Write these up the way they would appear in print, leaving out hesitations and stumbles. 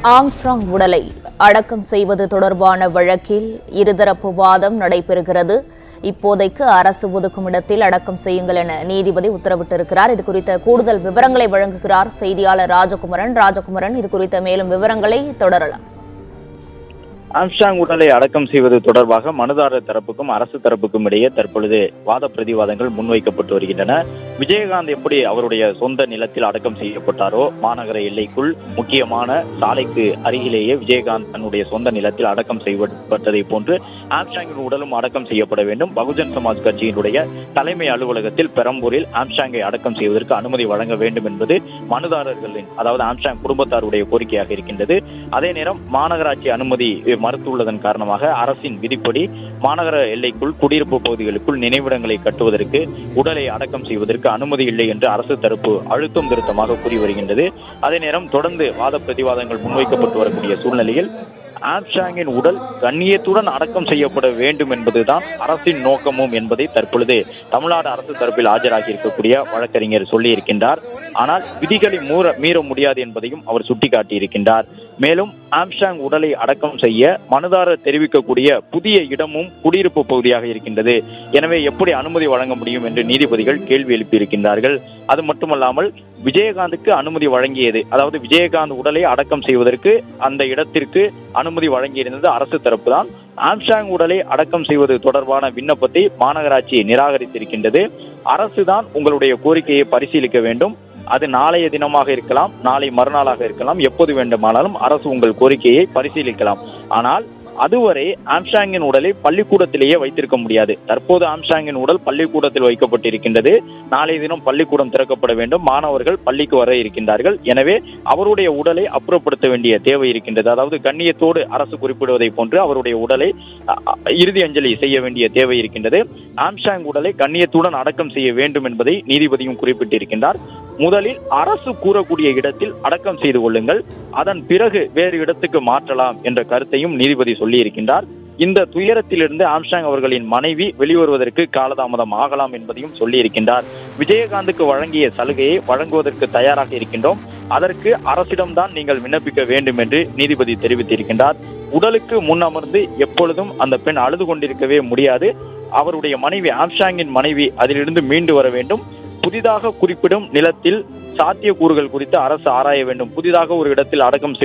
Armstrong உடலை அடக்கம் செய்வது தொடர்பான வழக்கில் இருதரப்பு வாதம் நடைபெறுகிறது. இப்போதைக்கு அரசு ஒதுக்கும் இடத்தில் அடக்கம் செய்யுங்கள் என நீதிபதி உத்தரவிட்டிருக்கிறார். இதுகுறித்த கூடுதல் விவரங்களை வழங்குகிறார் செய்தியாளர் ராஜகுமரன். இதுகுறித்த மேலும் விவரங்களை தொடரலாம். ஆம்ஸ்ட்ராங் உடலை அடக்கம் செய்வது தொடர்பாக மனுதாரர் தரப்புக்கும் அரசு தரப்புக்கும் இடையே தற்பொழுது வாத பிரதிவாதங்கள் முன்வைக்கப்பட்டு வருகின்றன. விஜயகாந்த் எப்படி அவருடைய சொந்த நிலத்தில் அடக்கம் செய்யப்பட்டாரோ, மாநகர எல்லைக்குள் முக்கியமான சாலைக்கு அருகிலேயே விஜயகாந்த் தன்னுடைய சொந்த நிலத்தில் அடக்கம் செய்யப்பட்டதை போன்று ஆம்ஸ்ட்ராங்கின் உடலும் அடக்கம் செய்யப்பட வேண்டும். பகுஜன் சமாஜ் கட்சியினுடைய தலைமை அலுவலகத்தில் பெரம்பூரில் ஆம்ஸ்ட்ராங்கை அடக்கம் செய்வதற்கு அனுமதி வழங்க வேண்டும் என்பது மனுதாரர்களின், அதாவது ஆம்ஸ்ட்ராங் குடும்பத்தாருடைய கோரிக்கையாக இருக்கின்றது. அதே நேரம் மாநகராட்சி அனுமதி மறுத்துள்ளதன் காரணமாக அரசின் விதிப்படி மாநகர எல்லைக்குள் குடியிருப்பு பகுதிகளுக்குள் நினைவிடங்களை கட்டுவதற்கு, உடலை அடக்கம் செய்வதற்கு அனுமதி இல்லை என்று அரசு தரப்பு அழுத்தம் திருத்தமாக கூறி வருகின்றது. அதே நேரம் தொடர்ந்து வாத பிரதிவாதங்கள் முன்வைக்கப்பட்டு வரக்கூடிய சூழ்நிலையில் ஆம்ஸ்ட்ராங்கின் உடல் கண்ணியத்துடன் அடக்கம் செய்யப்பட வேண்டும் என்பதுதான் அரசின் நோக்கமும் என்பதை தற்பொழுது தமிழ்நாடு அரசு தரப்பில் ஆஜராகி இருக்கக்கூடிய வழக்கறிஞர் சொல்லி இருக்கின்றார். ஆனால் விதிகளை மீற முடியாது என்பதையும் அவர் சுட்டிக்காட்டியிருக்கின்றார். மேலும் ஆம்ஸ்ட்ராங் உடலை அடக்கம் செய்ய மனுதாரர் தெரிவிக்கக்கூடிய புதிய இடமும் குடியிருப்பு பகுதியாக இருக்கின்றது. எனவே எப்படி அனுமதி வழங்க முடியும் என்று நீதிபதிகள் கேள்வி எழுப்பியிருக்கின்றார்கள். அது மட்டுமல்லாமல் விஜயகாந்துக்கு அனுமதி வழங்கியது, அதாவது விஜயகாந்த் உடலை அடக்கம் செய்வதற்கு அந்த இடத்திற்கு அனுமதி வழங்கியிருந்தது அரசு தரப்பு தான். ஆம்ஸ்ட்ராங் உடலை அடக்கம் செய்வது தொடர்பான விண்ணப்பத்தை மாநகராட்சி நிராகரித்திருக்கின்றது. அரசுதான் உங்களுடைய கோரிக்கையை பரிசீலிக்க வேண்டும். அது நாளைய தினமாக இருக்கலாம், நாளை மறுநாளாக இருக்கலாம், எப்போது வேண்டுமானாலும் அரசு உங்கள் கோரிக்கையை பரிசீலிக்கலாம். ஆனால் அதுவரை ஆம்ஸ்ட்ராங்கின் உடலை பள்ளிக்கூடத்திலேயே வைத்திருக்க முடியாது. தற்போது ஆம்ஸ்ட்ராங்கின் உடல் பள்ளிக்கூடத்தில் வைக்கப்பட்டிருக்கின்றது. நாளைய தினம் பள்ளிக்கூடம் திறக்கப்பட வேண்டும், மாணவர்கள் பள்ளிக்கு வர இருக்கின்றார்கள். எனவே அவருடைய உடலை அப்புறப்படுத்த வேண்டிய தேவை இருக்கின்றது. அதாவது கண்ணியத்தோடு அரசு குறிப்பிடுவதை போன்று அவருடைய உடலை இறுதி அஞ்சலி செய்ய வேண்டிய தேவை இருக்கின்றது. ஆம்ஸ்ட்ராங் உடலை கண்ணியத்துடன் அடக்கம் செய்ய வேண்டும் என்பதை நீதிபதியும் குறிப்பிட்டிருக்கின்றார். முதலில் அரசு கூறக்கூடிய இடத்தில் அடக்கம் செய்து கொள்ளுங்கள், அதன் பிறகு வேறு இடத்துக்கு மாற்றலாம் என்ற கருத்தையும் நீதிபதி சொல்லி இருக்கின்றார். இந்த துயரத்திலிருந்து ஆம்ஸ்ட்ராங் அவர்களின் மனைவி வெளிவருவதற்கு காலதாமதம் ஆகலாம் என்பதையும் சொல்லி இருக்கின்றார். விஜயகாந்துக்கு வழங்கிய சலுகையை வழங்குவதற்கு தயாராக இருக்கின்றோம், அதற்கு அரசிடம்தான் நீங்கள் விண்ணப்பிக்க வேண்டும் என்று நீதிபதி தெரிவித்திருக்கின்றார். உடலுக்கு முன் அமர்ந்து எப்பொழுதும் அந்த பெண் அழுது கொண்டிருக்கவே முடியாது. அவருடைய மனைவி, ஆம்ஸ்ட்ராங்கின் மனைவி, அதிலிருந்து மீண்டு வர வேண்டும். புதிதாக குறிப்பிடும் நிலத்தில் சாத்தியக்கூறுகள் குறித்து அரசு ஆராய வேண்டும். புதிதாக ஒரு இடத்தில் அடக்கம்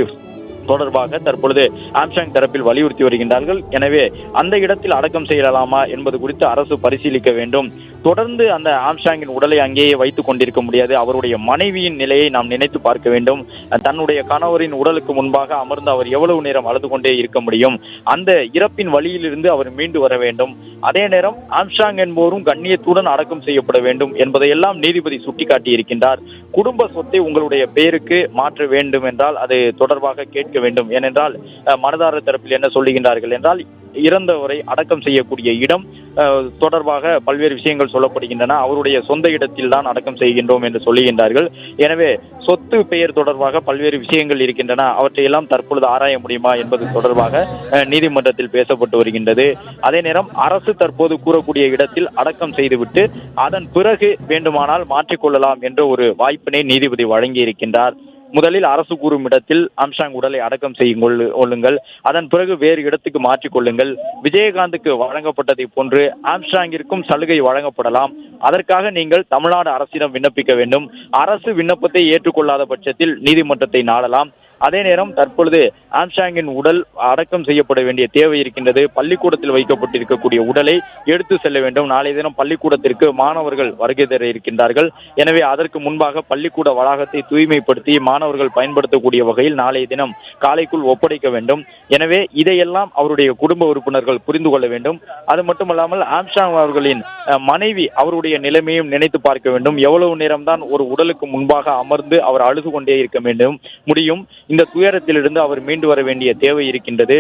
தொடர்பாக தற்பொழுது ஆம்ஸ்ட்ராங் தரப்பில் வலியுறுத்தி வருகின்றார்கள். எனவே அந்த இடத்தில் அடக்கம் செய்யலாமா என்பது குறித்து அரசு பரிசீலிக்க வேண்டும். தொடர்ந்து அந்த ஆம்ஸ்ட்ராங்கின் உடலை அங்கேயே வைத்துக் கொண்டிருக்க முடியாது. அவருடைய மனைவியின் நிலையை நாம் நினைத்து பார்க்க வேண்டும். தன்னுடைய கணவரின் உடலுக்கு முன்பாக அமர்ந்து அவர் எவ்வளவு நேரம் அழுது கொண்டே இருக்க முடியும்? அந்த இறப்பின் வழியிலிருந்து அவர் மீண்டு வர வேண்டும். அதே நேரம் ஆம்ஸ்ட்ராங் என்பவரும் கண்ணியத்துடன் அடக்கம் செய்யப்பட வேண்டும் என்பதையெல்லாம் நீதிபதி சுட்டிக்காட்டி இருக்கின்றார். குடும்ப சொத்தை உங்களுடைய பெயருக்கு மாற்ற வேண்டும் என்றால் அது தொடர்பாக கேட்க வேண்டும். ஏனென்றால் மனுதாரர் தரப்பில் என்ன சொல்லுகின்றார்கள் என்றால், இறந்தவரை அடக்கம் செய்யக்கூடிய இடம் தொடர்பாக பல்வேறு விஷயங்கள் சொல்லப்படுகின்றன. அவருடைய சொந்த இடத்தில் தான் அடக்கம் செய்கின்றோம் என்று சொல்லுகின்றார்கள். எனவே சொத்து பெயர் தொடர்பாக பல்வேறு விஷயங்கள் இருக்கின்றன. அவற்றையெல்லாம் தற்பொழுது ஆராய முடியுமா என்பது தொடர்பாக நீதிமன்றத்தில் பேசப்பட்டு வருகின்றது. அதே நேரம் அரசு தற்போது கூறக்கூடிய இடத்தில் அடக்கம் செய்துவிட்டு அதன் பிறகு வேண்டுமானால் மாற்றிக்கொள்ளலாம் என்ற ஒரு வாய்ப்பினை நீதிபதி வழங்கி இருக்கின்றார். முதலில் அரசு கூறும் இடத்தில் ஆம்ஸ்ட்ராங் உடலை அடக்கம் கொள்ளுங்கள், அதன் பிறகு வேறு இடத்துக்கு மாற்றிக் கொள்ளுங்கள். விஜயகாந்துக்கு வழங்கப்பட்டதை போன்று ஆம்ஸ்ட்ராங்கிற்கும் சலுகை வழங்கப்படலாம். அதற்காக நீங்கள் தமிழ்நாடு அரசிடம் விண்ணப்பிக்க வேண்டும். அரசு விண்ணப்பத்தை ஏற்றுக்கொள்ளாத பட்சத்தில் நீதிமன்றத்தை நாடலாம். அதே நேரம் தற்பொழுது ஆம்ஸ்ட்ராங்கின் உடல் அடக்கம் செய்யப்பட வேண்டிய தேவை இருக்கின்றது. பள்ளிக்கூடத்தில் வைக்கப்பட்டிருக்கக்கூடிய உடலை எடுத்து செல்ல வேண்டும். நாளைய தினம் பள்ளிக்கூடத்திற்கு மாணவர்கள் வருகை தர இருக்கின்றார்கள். எனவே அதற்கு முன்பாக பள்ளிக்கூட வளாகத்தை தூய்மைப்படுத்தி மாணவர்கள் பயன்படுத்தக்கூடிய வகையில் நாளைய தினம் காலைக்குள் ஒப்படைக்க வேண்டும். எனவே இதையெல்லாம் அவருடைய குடும்ப உறுப்பினர்கள் புரிந்து கொள்ள வேண்டும். அது மட்டுமல்லாமல் ஆம்ஸ்ட்ராங் அவர்களின் மனைவி அவருடைய நிலைமையும் நினைத்து பார்க்க வேண்டும். எவ்வளவு நேரம்தான் ஒரு உடலுக்கு முன்பாக அமர்ந்து அவர் அழுது கொண்டே இருக்க முடியும்? இந்த துயரத்திலிருந்து அவர் மீண்டு வர வேண்டிய தேவை இருக்கின்றது.